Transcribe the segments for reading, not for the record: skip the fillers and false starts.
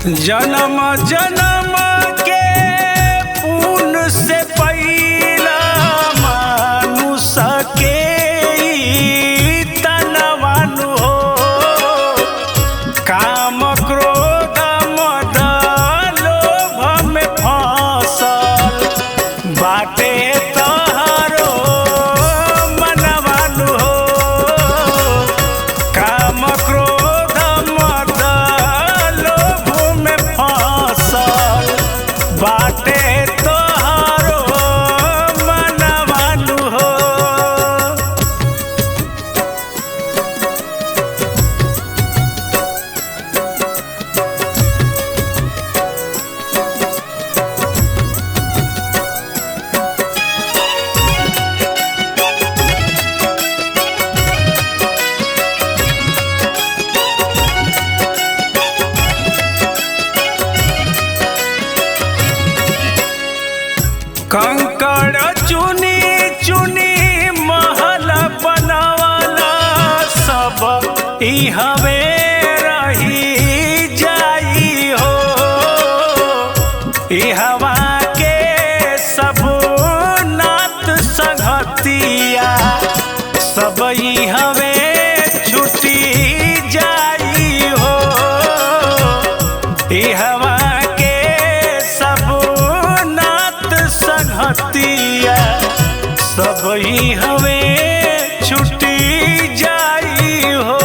जन्म जन्म के पुण्य से पहिला मानुष के तनवान हो। काम क्रोध मद लोभ में फसल बाटे तोहरो मनवान हो। काम क्रोध मद लोभ में फसल बाटे तोहरो मनवान हो। कंकड़ चुनी चुनी महल बनवाला सब ई हवे रही जाई हो। ई हवा के सब नात संगतिया सब ई हवे छुटी जाई हो। ई हवा के सब नात संगतिया सब ही हवे छुटी जाई हो।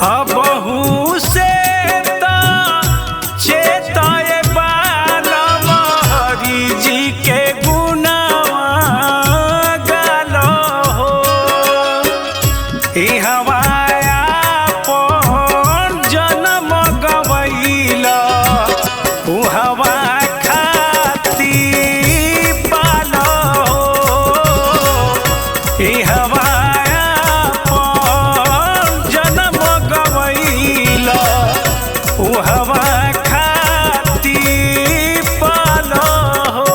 अबहू से ता चेताए बालम हरि जी के गुणवा गालो हो। ई हवाया पन जन्म गवैला उ हवा खाती पालो हो। ई हवाया पन जन्म गवैला उ हवा खाती पालो हो।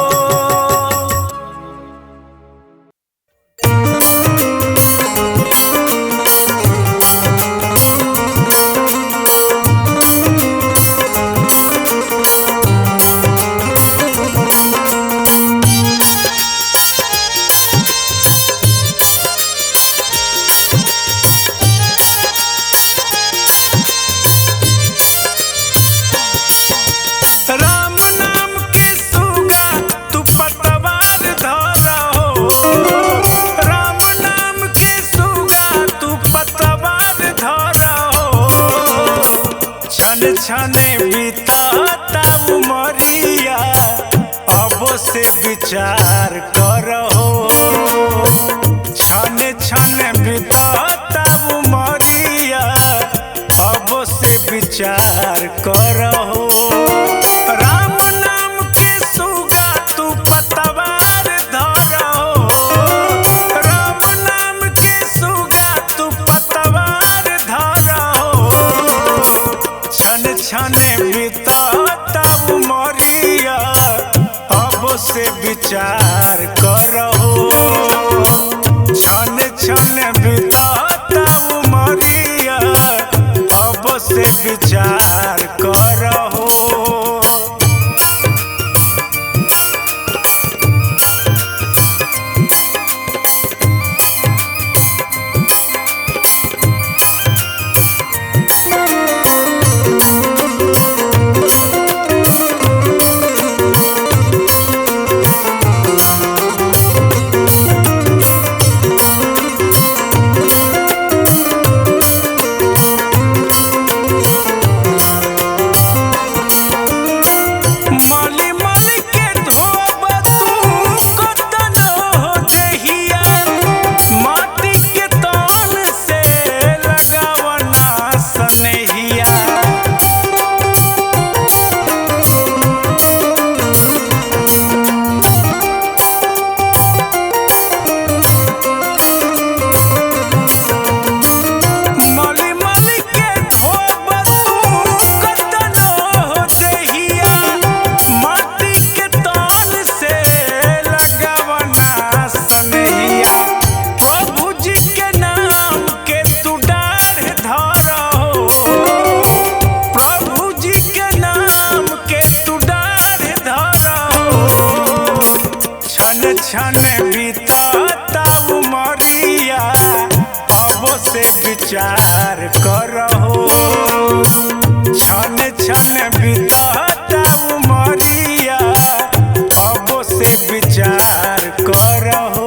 राम नाम के सुगा तू पतवार धरहो। राम नाम के सुगा तू पतवार धरहो। छन छने बीतता उमरिया अब से विचार करहो। छन छन बीतता उमरिया अब से विचार करहो। राम नाम के सुगा तू पतवार धरहो। राम नाम के सुगा तू पतवार धरहो। छन छन बीतता उमरिया अब से विचार करहो। छन छन बीतता उमरिया अब से विचार करहो। छन बीतता उमरिया अब से विचार करहो छन छन बीतता उमरिया अब से विचार करहो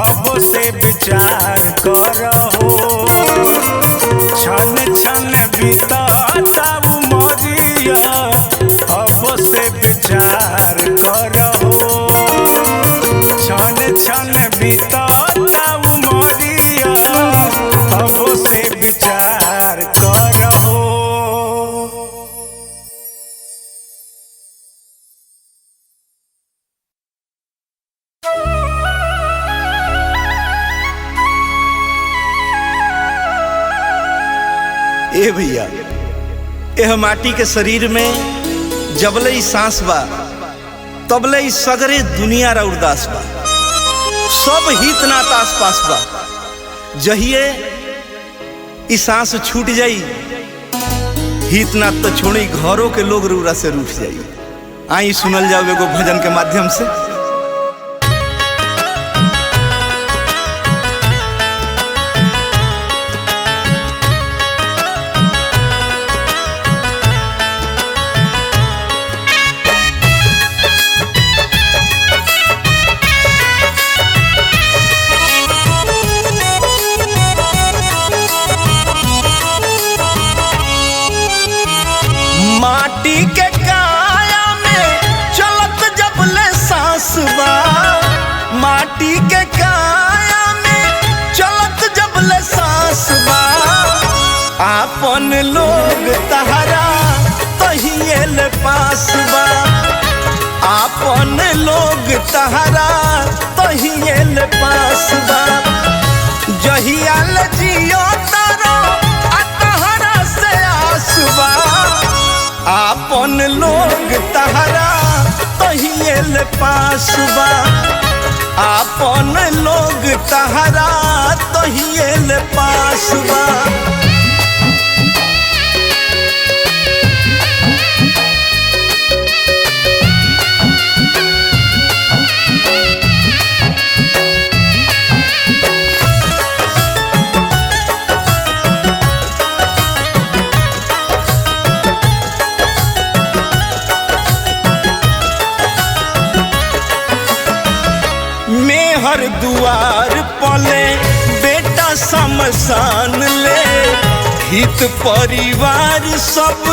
विचार करहो छन छन बीतता उमरिया अब से विचार करहो छन छन बीतता उमरिया अब से विचार करहो ए भैया एह माटी के शरीर में जबले ही सांस बा तबले ही सगरे दुनिया रा उदास बा सब हित नात आस पास बा जहिए ई सांस छूट जाई हित नात तो छोड़ी घरों के लोग रूरा से रूठ जाई। आई सुनल जाओ एगो भजन के माध्यम से। माटी के काया में चलत जब ले सांस बा, माटी के काया में चलत जब ले सांस बा, आपन लोग तहरा तहिए ले पास बा, आपन लोग तहरा तहिए ले पास बा, जहिया ले जियो तारो तहरा से आस बा, आपन लोग तहरा तहिए ले पास बा, आपन लोग तहरा तहिए ले पास बा। मेहर दुआर पले बेटा शमशान ले, हित परिवार सब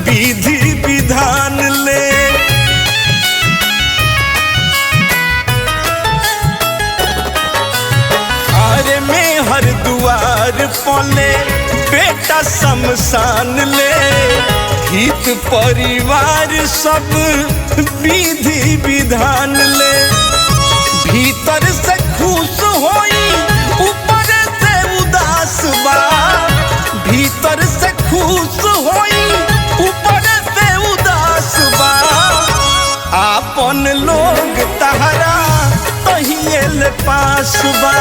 विधि विधान ले, अरे मेहर दुआर पले बेटा शमशान ले, हित परिवार सब विधि विधान ले, भीतर से खुश होई ऊपर से उदास बा, भीतर से खुश होई ऊपर से उदास बा, आपन लोग तहरा तहिए ले पास बा,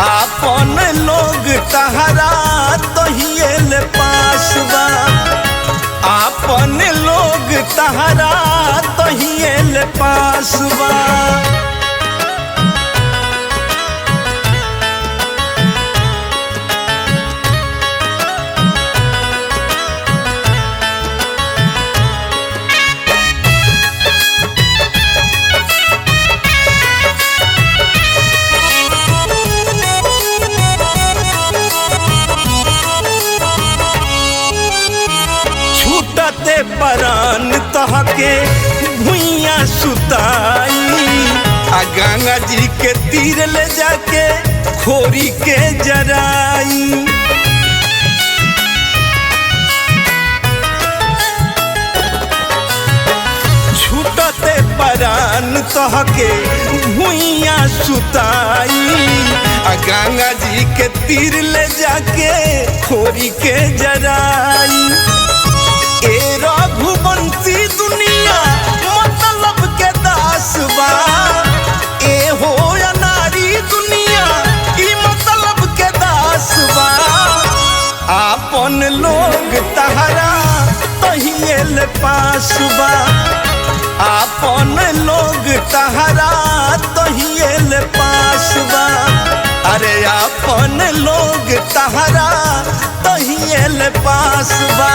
आपन लोग तहरा तहिए ले पास बा आपन लोग तहरा तहिए ले पास बा छूटते परान तहके भुइया सुताई आ गंगा जी के तीर ले जाके खोरी के जराई छूटते परान तहके भुइया सुताई आ गंगा जी के तीर ले जाके खोरी के जराई ए रघुवंशी दुनिया मतलब के दास बा ए हो नारी दुनिया ई मतलब के दास बा आपन लोग तहरा तहिए ले पास बा आपन लोग तहरा तहिए ले पास बा अरे आपन लोग तहरा तहिए ले पास बा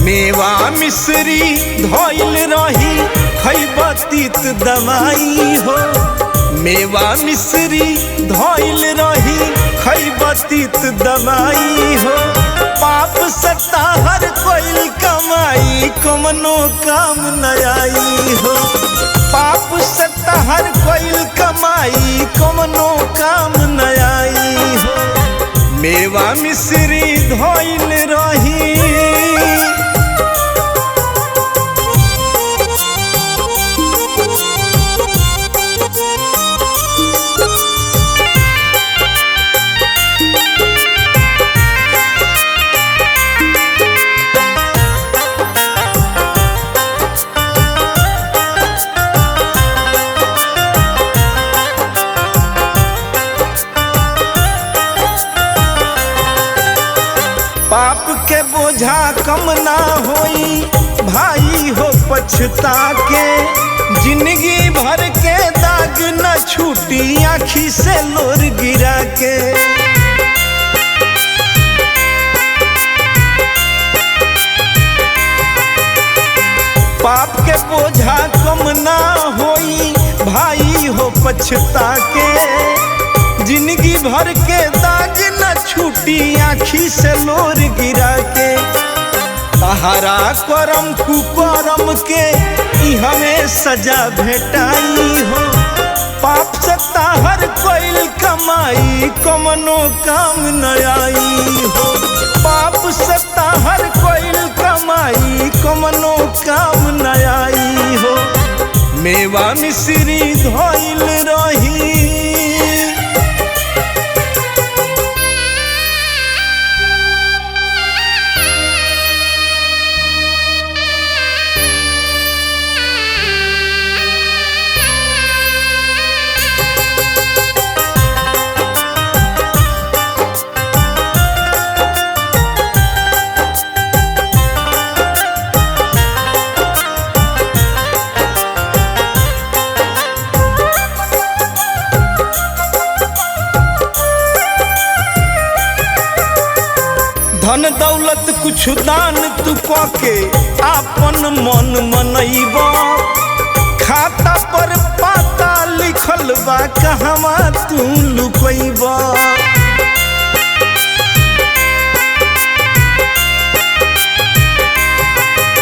मेवा मिश्री धोइल रही खैबतीत दवाई हो मेवा मिश्री धोइल रही खैबतीत दवाई हो पाप सताहर कोई कमाई कमनो काम न आई हो पाप सताहर कोई कमाई कमनो काम न आई हो मेवा मिश्री धोइल रही पाप के बोझा कम ना होई भाई हो पछता के जिंदगी भर के दाग न छूटी आँखी से लोर गिरा के पाप के बोझा कम ना होई भाई हो पछता के जिंदगी भर के दाग न छूटी आँखी से लोर गिरा के तहारा करम कुकरम के ई हमें सजा भेटाई हो पाप से ताहर कोई कमाई कमनो काम न आई हो पाप से ताहर कोई कमाई कमनो काम न आई हो मेवा मिश्री धोइल रही धन दौलत कुछ दान तू के आपन मन मनैब खाता पर पाता लिखल बा कहवा तू लुकैब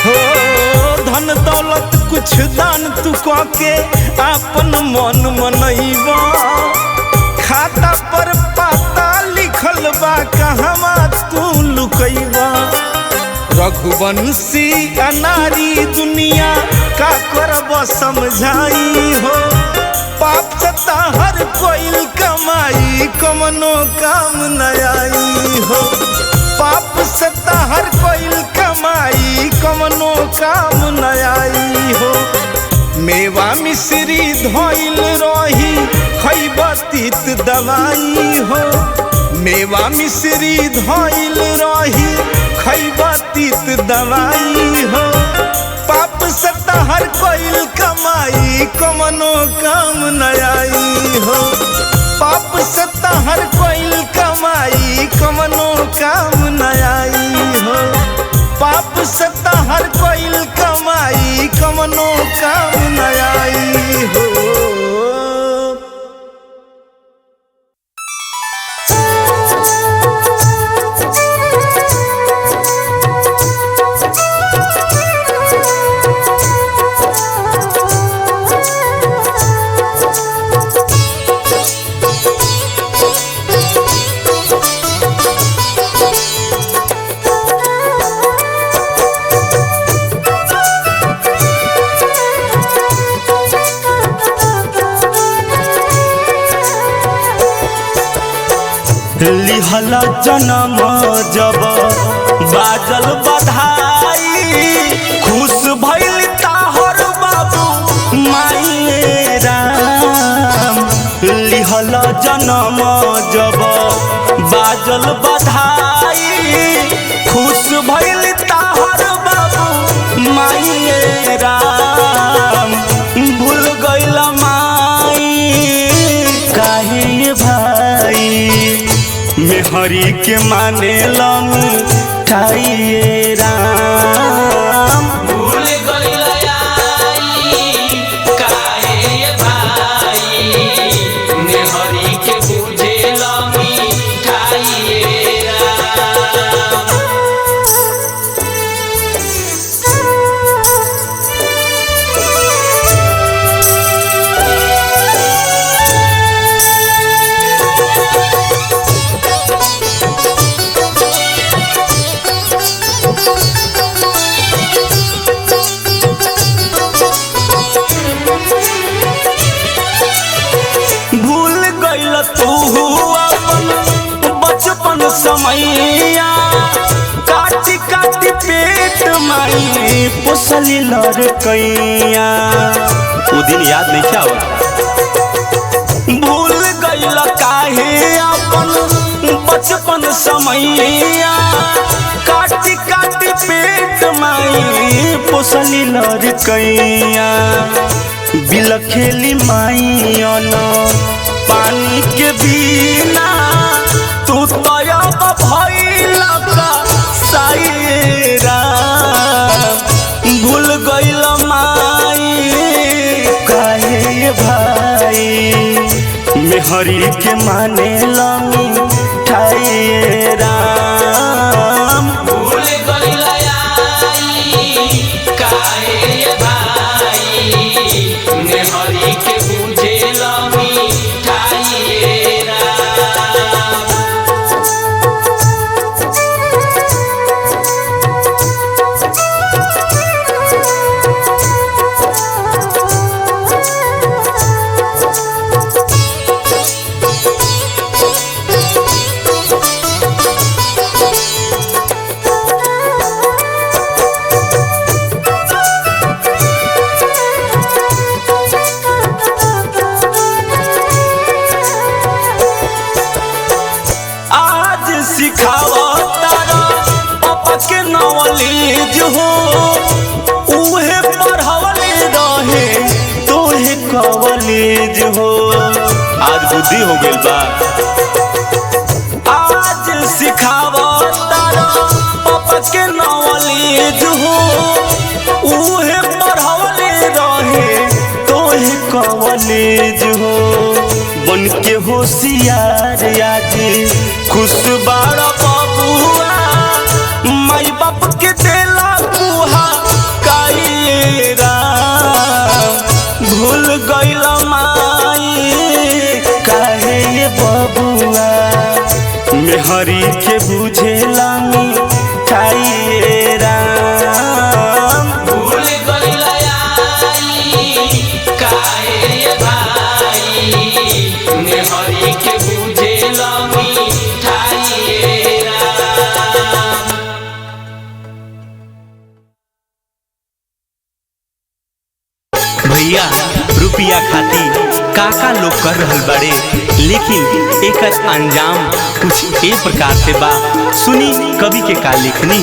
हो धन दौलत कुछ दान तू के आपन मन मनैबा खाता पर पाता लिखल बा कहवा तू लुकैबा रघुवंशी अनारी दुनिया का करब समझाई हो पाप से हर कोइल कमाई कमनो काम न आई हो पाप से हर कोइल कमाई कमनो काम न आई हो मेवा मिश्री धोइल रही खैबा तीत दवाई हो मेवा मिश्री धोइल रही खैबा तीत दवाई हो पाप से हर कोइल कमाई कमनो काम न आई हो पाप से हर कोइल कमाई कमनो काम न आई हो पाप से हर कोइल कमाई कमनो काम न आई हो। लिहल जन्म जब बाजल बधाई खुश भइल ताहर बाबू माई राम लिहल जन्म जब बाजल बधाई खुश भइल ताहर बाबू माई राम भूल गइल माई काहे भाई मेहरी के माने मिठाई राम भूल गइल आई काहे भाई मेहरी के बुझेल मिठाई राम। बचपन समैया काटी काटी पेट माई पोसली लड़कैया वो दिन याद नहीं क्या हो भूल गइल काहे अपन बचपन समैया काटी काटी पेट माई पोसली लड़कैया बिलखेली माई अन पानी के बिना तू तयब भइल साईरा भूल गइल माई काहे भाई मेहरी के माने मिठाई राम भूल गइल आई काहे भाई मेहरी के बुझेल मिठाई राम। के नॉलेज हो उहे पढ़वले रहे तोहे कॉलेज हो आज बुद्धि हो गइल बा आज सिखावा तारा पापा के नॉलेज हो उहे पढ़वले रहे तोहे कॉलेज हो बन के होशियार आज खुश बाड़ा बबुआ माई बाप के देला कुहा काई राम मेहरी के बुझेला मिठाई राम। भूल गइला आई काहे ये भाई मेहरी के बुझेला मिठाई राम। भैया रुपया खातिर काका लोग कर रहल बाड़े, लेकिन एकर अंजाम कुछ ए प्रकार से बा। सुनी कवि के का लिखनी।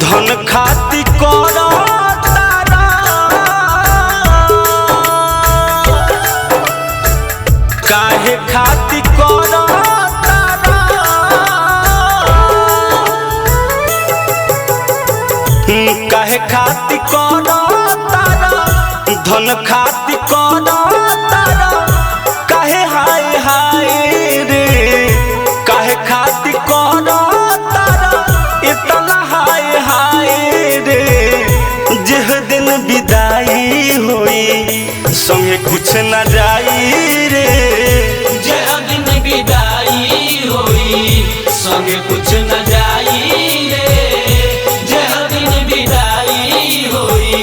धन खाती करो तारा काहे खाती करो तारा काहे खाती करो तारा धन खाती करो तारा काहे हाय हाय रे काहे खाती करो तारा इतना हाय हाय रे जिह दिन विदाई होई संगे कुछ न जाई रे जह दिन विदाई होई संगे कुछ न जाई रे जह दिन विदाई होई।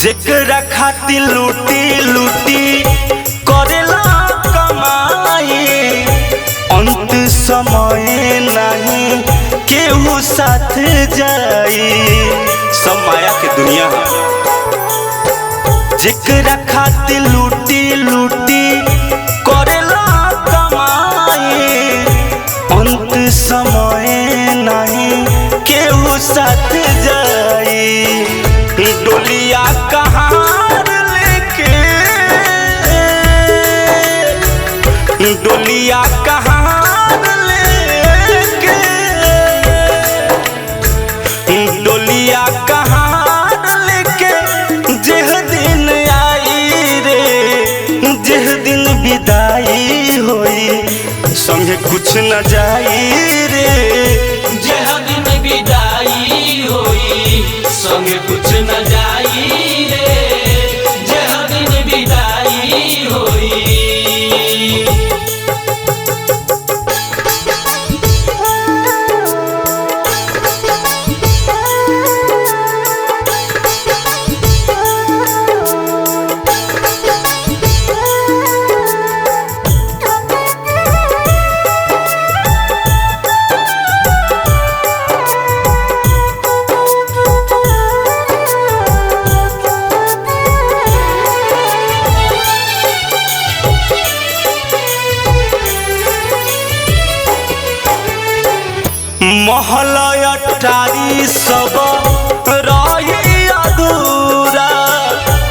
जेकरा खातिर लूटी लूटी करेला कमाई अंत समय नहीं केहू साथ जाई। सब माया के दुनिया है। जेकरा खातिर लूटी लूटी करेला कमाई अंत समय नहीं केहू साथ जाई। डोलिया कहार लेके डोलिया कहार लेके डोलिया कहार लेके जिह दिन आई रे जिह दिन विदाई होई संगे कुछ न जाई रे जह दिन विदाई होई संगे कुछ न जाई रे जह दिन विदाई होई। महल अटारी सब रही अधूरा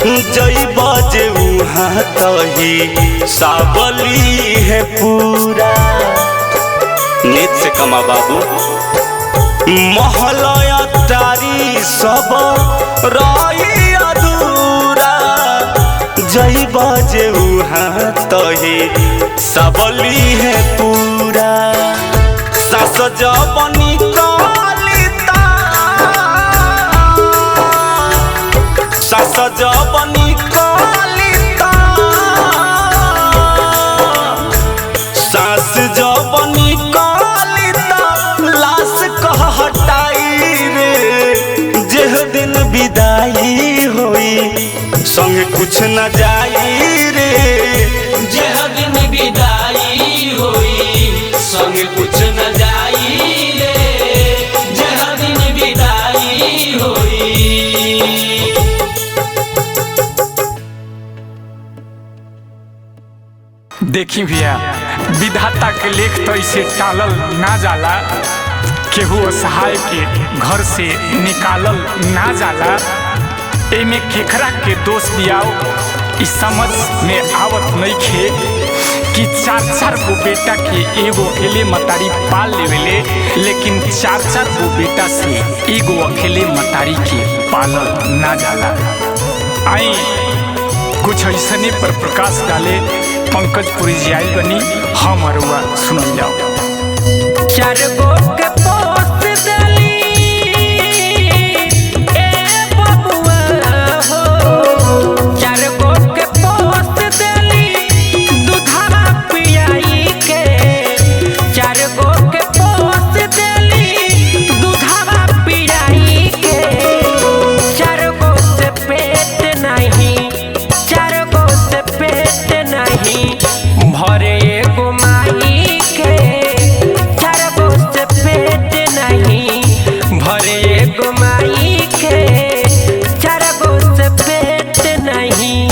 जइब जे उहाँ तही सावली है पूरा। नेत से कमा बाबू। महल अटारी सब रही अधूरा जइब जे उहाँ तही सावली है पूरा। सास जबनी कलिता सास जबनी कलिता सास जबनी कलिता लाश कह हटाई रे जेह दिन विदाई होई संगे कुछ न जाई रे जह दिन विदाई होई संगे कुछ न जाई रे जह दिन विदाई होई। देखी भैया, विधाता के लेख तो इसे टालल ना जाला, केहू असहाय के घर से निकालल ना जाला। एमे केकरा के दोष दियाओ इस समझ में आवत नहीं खे कि 4-4 गो बेटा के एगो अकेले मतारी पाल लेवेले, लेकिन 4-4 गो बेटा से एगो अकेले मतारी के पालल ना जाला। आई कुछ ऐसने पर प्रकाश डाले पंकज पुरी जी आइल बनी, हम अरुआ सुनल जाओ। 4 गो के पोस्ट देली ए बबुआ हो, 4 गो के पोस्ट देली दूधवा पियाई के, 4 गो के पोस्ट देली दूधवा पियाई के, 4 गो से पेट नहीं, 4 गो से पेट नहीं भरे एगो माई के, 4 गो से पेट नहीं भरे एगो माई के, 4 गो से पेट नहीं।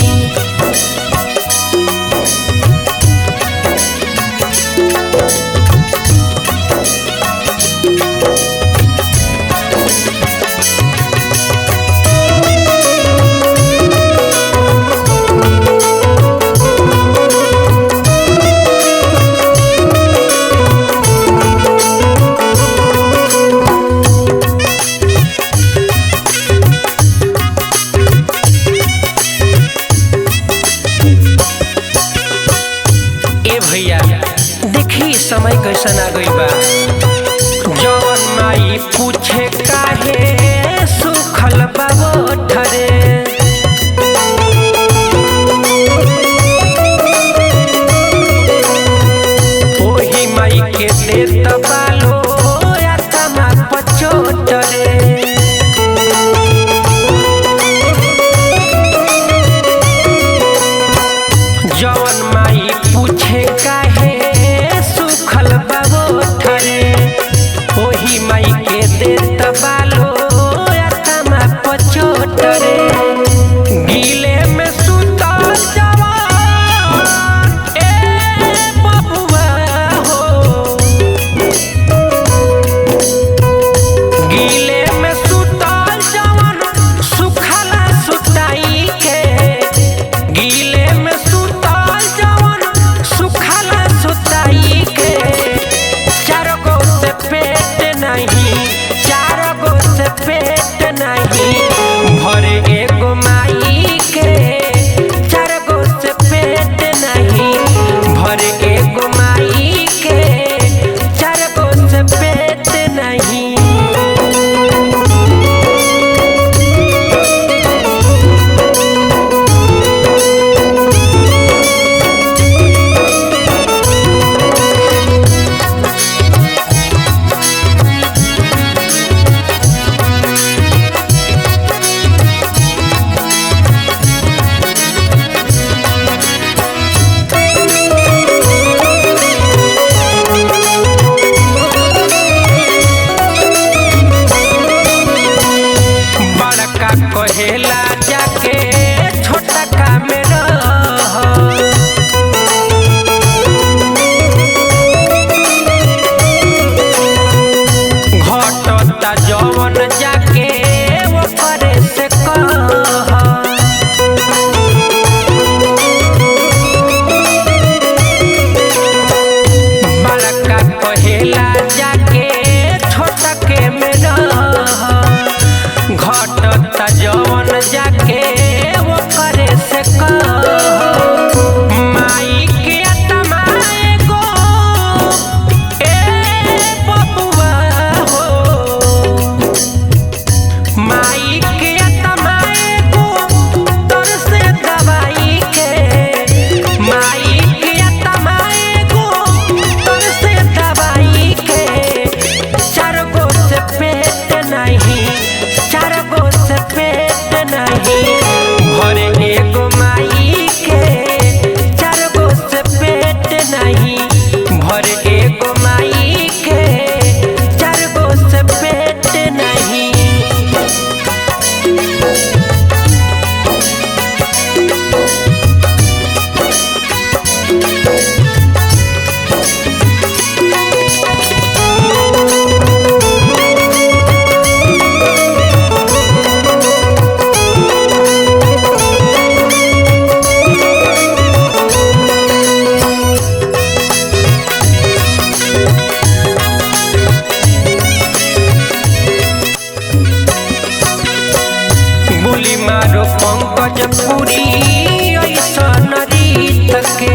पूरी ऐसन रीत के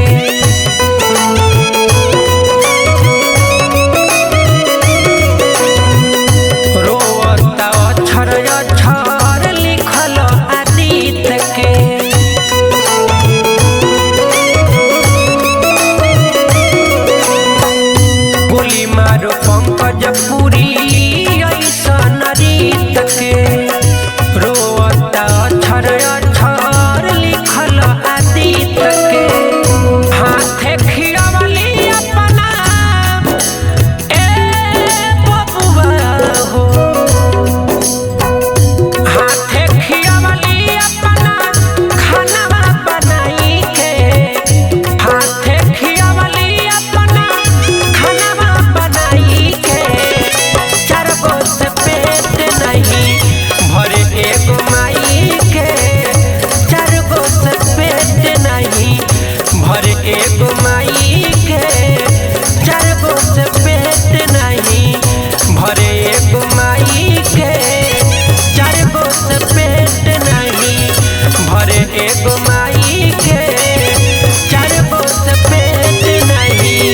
रोता अक्षर अक्षर लिखल आदित के गोली मारो पंकज पूरी ऐसन रीत के रोता अक्षर अक्षर लिखल आदित के हाथे खियावली अपना ए बबुआ हो हाथे खियावली अपना खाना बनाई के हाथे खियावली अपना खाना बनाई के चार गो से पेट नहीं भरे एगो माई के चार गो से पेट नहीं भरे एगो माई के चार गो से पेट नहीं भरे एगो माई के चार गो से पेट नहीं भरे एगो माई के चार गो से पेट नहीं।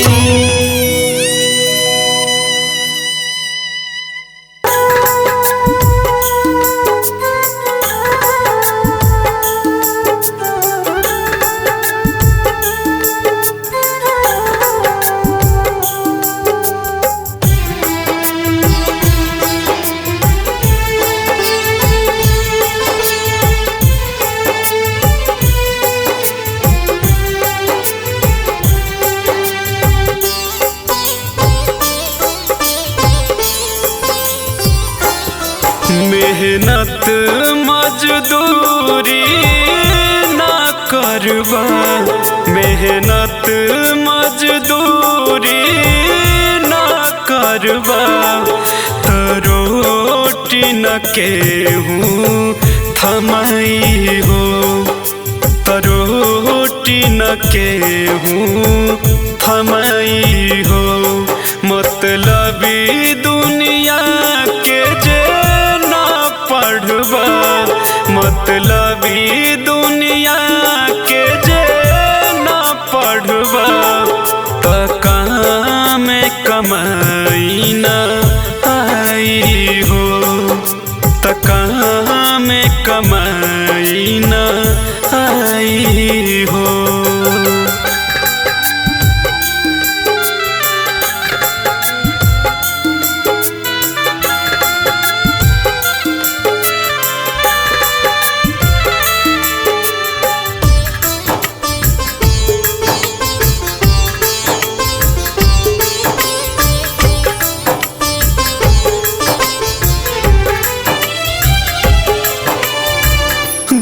मेहनत मजदूरी ना करबा मेहनत मजदूरी ना करबा तो रोटी न केहूँ थमाई हो तो रोटी न केहूँ थमाई हो मतलबी दुनिया के जे ना पढ़बा मतलबी दुनिया के जे ना पढ़बा तो काम कमाई ना आई हो तो काम कमाई ना आई हो।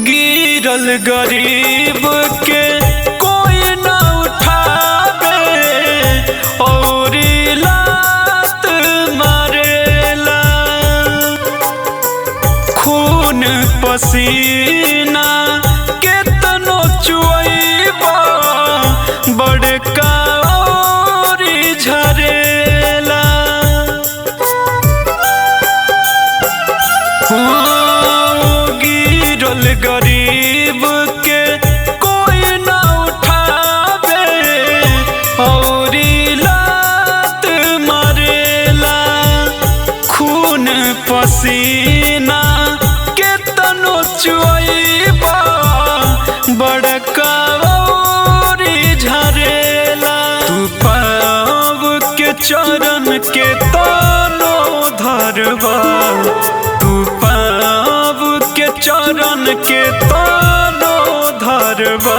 गिरल गरीब के कोई न उठावे और लात मारेला खून पसीना केतनो चुइबा बड़का और झरेला गिरल गरीब के कोई न उठावे और लात मारेला खून पसीना केतनो चुइबा बड़का और झरेला तू पाव के चरण के तानो धरबा तू पाव के चरण के तानो धरबा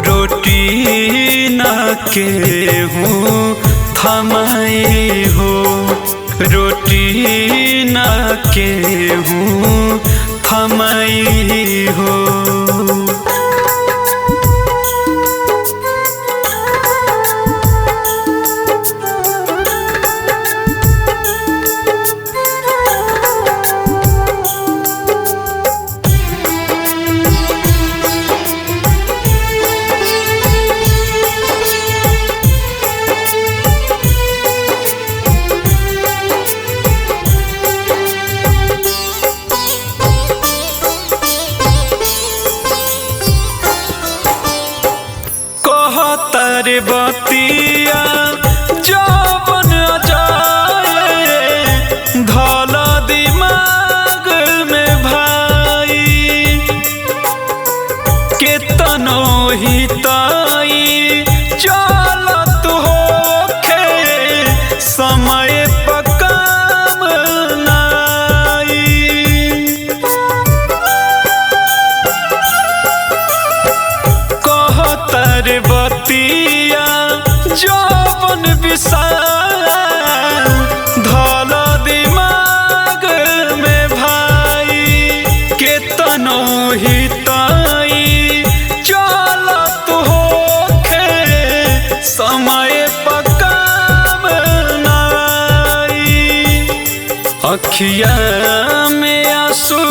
रोटी ना केहूँ थमाई हो रोटी ना केहूँ थमाई हो। बतिया जवन अजाए धल दिमाग में भाई केतनो हिताई चलत होखे समय पकाम नाई कहतर बतिया जवन विशाल धल दिमाग में भाई केतनो हिताई चलत होखे समय पकाम नाई अखिया में आंसू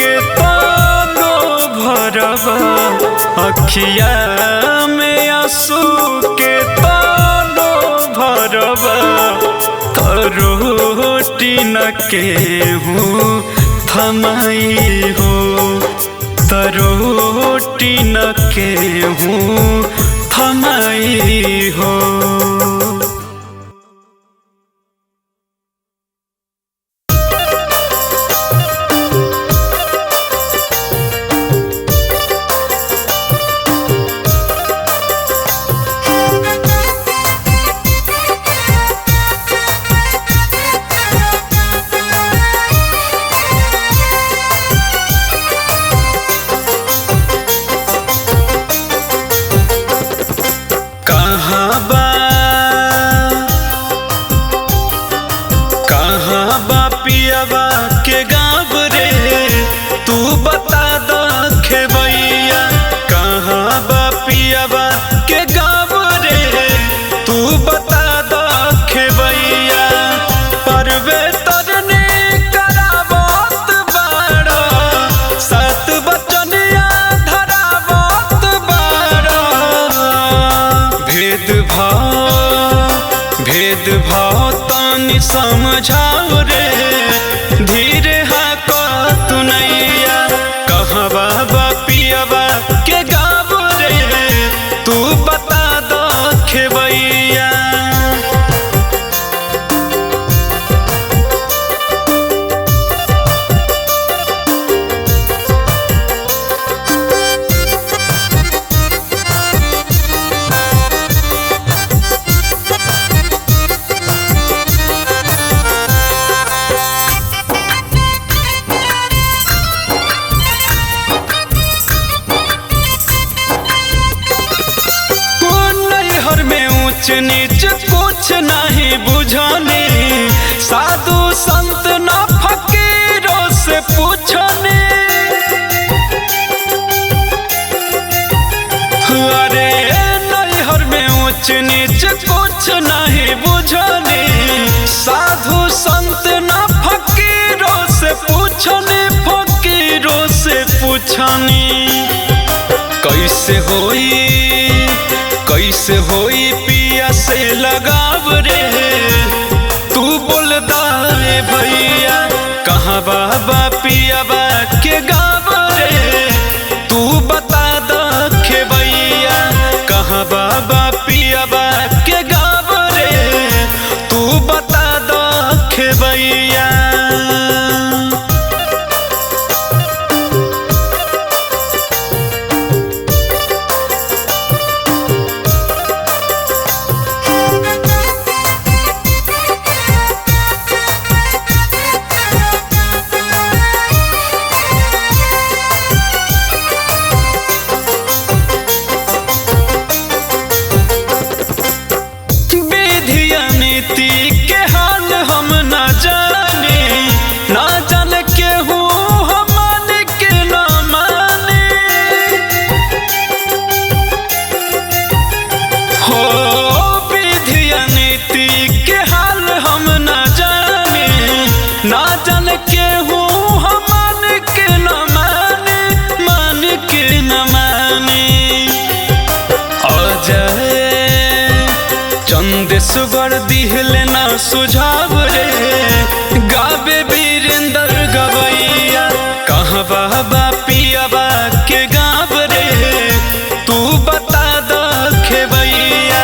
के तानो भरवा अखिया में आंसू के तानो भरवा रोटी न केहूँ थमाई हो रोटी न केहूँ थमाई हो। कहाँ बा पियावा के गाँव रे तू बता दो खेबैया कहाँ बा पियावा के गाँव रे तू बता दो खेबैया परवे तरने करावत बाड़ा सात बचनिया धरावत बाड़ा भेदभाव तनी समझाओ रे धीरे हाक तू नैया कहाँ बाबा पियावा के गाँव रे तू बता दो खेबैया ऊंच नीच कुछ नहीं बुझाने साधु संत न फकीरों से पूछने अरे नैहर में ऊंच नीच कुछ नहीं बुझाने साधु संत न फकीरों से पूछने फकीरों से पूछने कैसे होई पिया से लगाव रे तू बोल दाए भैया कहाँ बाबा पियावा के गाँव रे तू बता दो खेबैया कहाँ बाबा पियावा के गाँव रे तू बता दो खेबैया सुगर दिहले ना सुझाव रे गावे वीरेंद्र गवैया कहाँ बाबा पियावा के गाँव रे तू बता दो खेबैया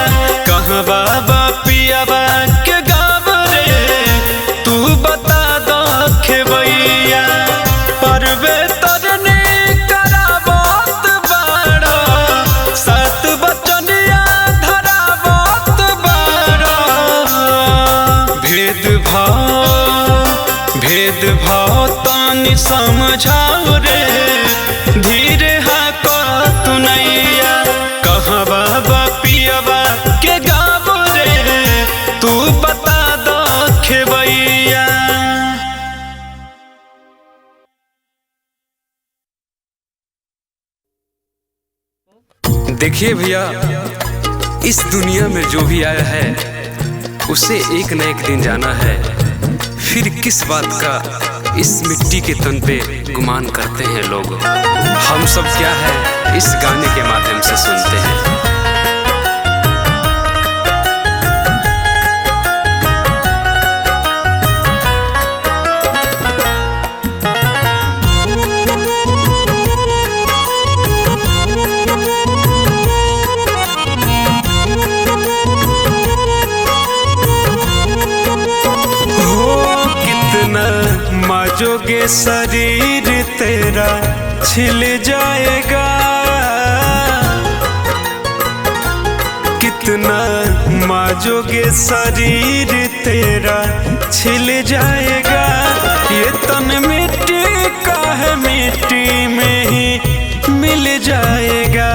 भेदभाव तानी समझाओ रे, धीरे हाको तू नैया। कहाँ बाबा पियवा के गावो रे, तू बता दो खेबैया। देखिए भैया, इस दुनिया में जो भी आया है उसे एक न एक दिन जाना है। फिर किस बात का इस मिट्टी के तन पे गुमान करते हैं लोग। हम सब क्या है इस गाने के माध्यम से सुनते हैं। माजोगे शरीर तेरा छिल जाएगा, कितना माजोगे शरीर तेरा छिल जाएगा। ये तन मिट्टी का है, मिट्टी में ही मिल जाएगा।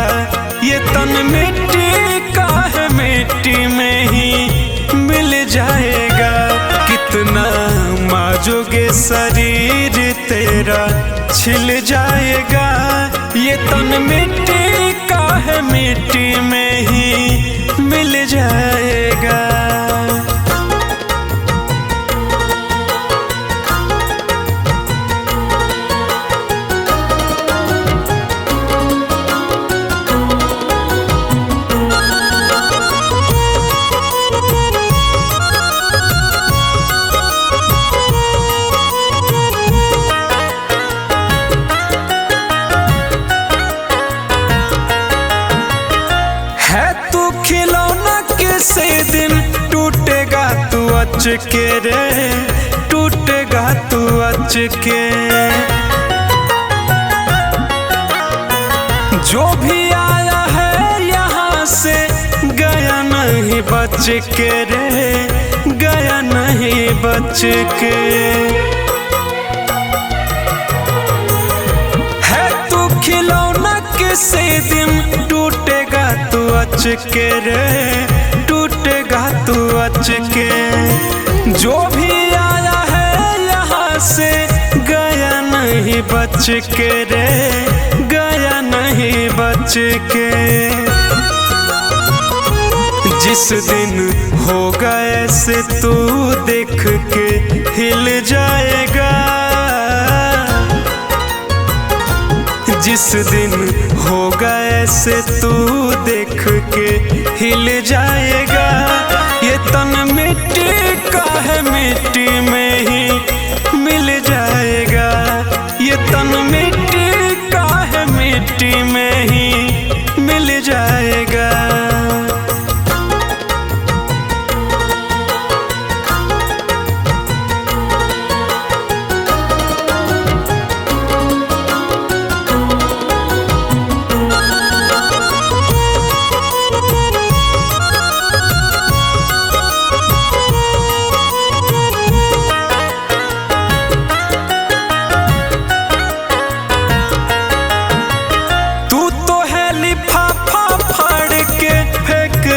ये तन मिट्टी का है, मिट्टी में ही मिल जाएगा। कितना माजोगे शरीर तेरा छिल जाएगा। ये तन मिट्टी का है, मिट्टी में ही मिल जाएगा। से दिन टूटेगा तू अचके रे, टूटेगा तू अचके। जो भी आया है यहाँ से गया नहीं बच के रे, गया नहीं बच के। है तू खिलौना किसी दिन टूटेगा तू अचके रे, टूटेगा तू अचके। जो भी आया है यहाँ से गया नहीं बच के रे, गया नहीं बच के। जिस दिन होगा ऐसे तू देख के हिल जाएगा। जिस दिन होगा ऐसे तू देख के हिल जाएगा। ये तन मिट्टी का है, मिट्टी में ही मिल जाएगा। ये तन मिट्टी का है, मिट्टी में ही मिल जाएगा।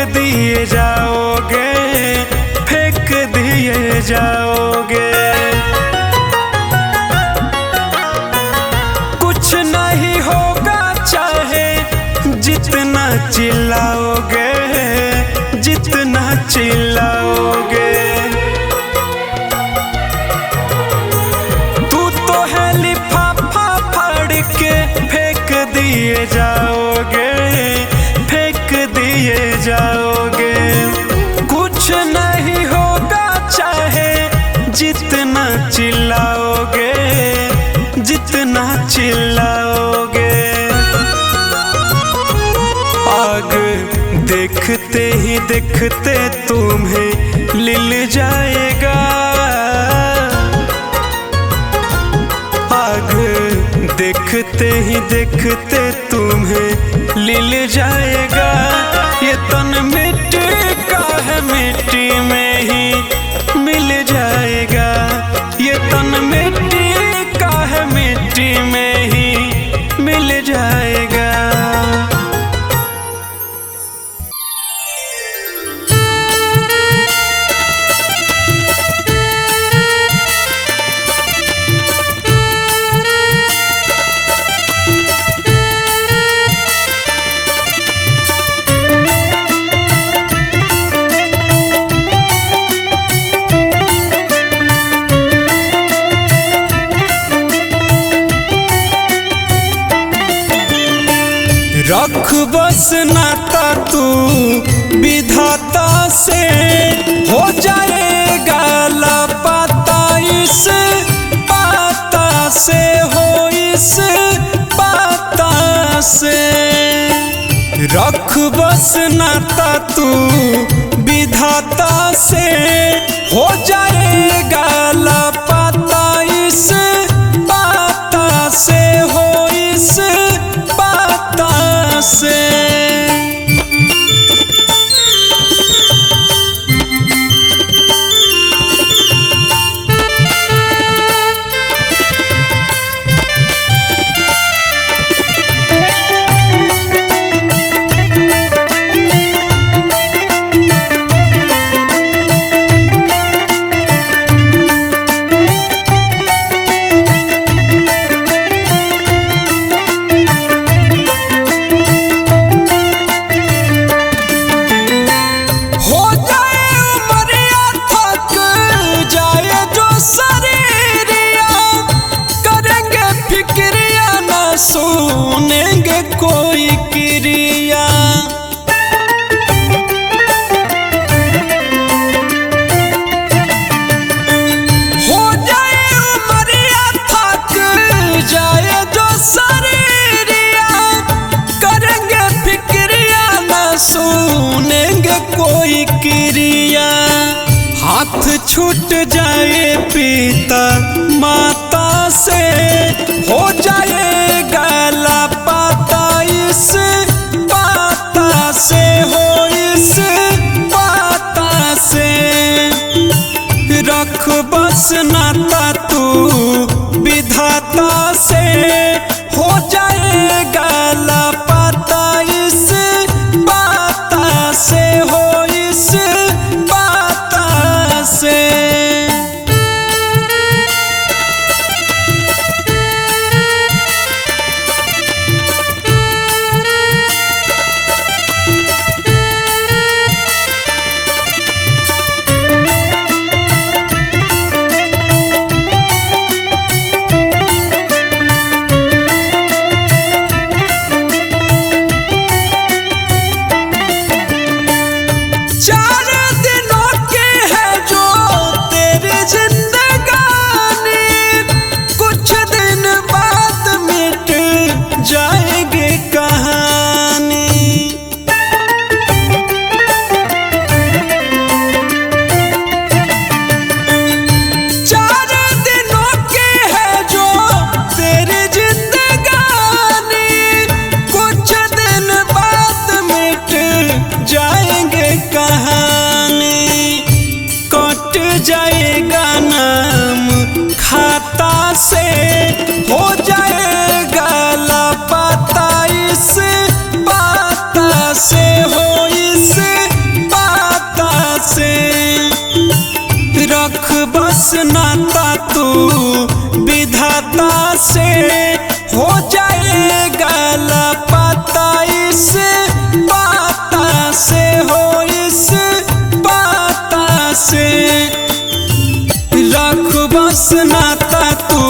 दिए जाओगे, फेंक दिए जाओगे। कुछ नहीं होगा चाहे जितना चिल्लाओगे, जितना चिल्लाओगे। तू तो है लिफाफा फाड़ के फेंक दिए जाओगे, फेंक दिए जाओगे। कुछ नहीं होगा चाहे जितना चिल्लाओगे, जितना चिल्लाओगे। आग देखते ही देखते तुम्हें लिल जाएगा। आग देखते ही देखते तुम्हें लिल जाएगा। ये तन मिट्टी का है, मिट्टी में ही मिल जाएगा। ये ये तन मिट्टी का है, मिट्टी में ही मिल जाएगा। रख बस नाता तू विधाता से, हो जाएगा लापता इस पाता से, हो इस पाता से। रख बस नाता तू विधाता से, हो जाएगा लापता इस पाता से, हो इस पाता से। सुनेंगे कोई क्रिया, हो जाए उमरिया थक जाए जो शरीरिया, करेंगे फिक्रिया न सुनेंगे कोई क्रिया। हाथ छूट जाए पिता माता से, हो जाएगा लापता इस पाता से, हो इस पाता से। रख बस नाता तू विधाता से, हो जाएगा लापता इस पाता से, हो इस पाता से। जाएगा नाम खाता से, हो जाएगा लापता इस पाता से, हो इस पाता से। रख बस नाता तू विधाता से, हो जाएगा लापता इस पाता से, हो इस पाता से। रख बस नाता तू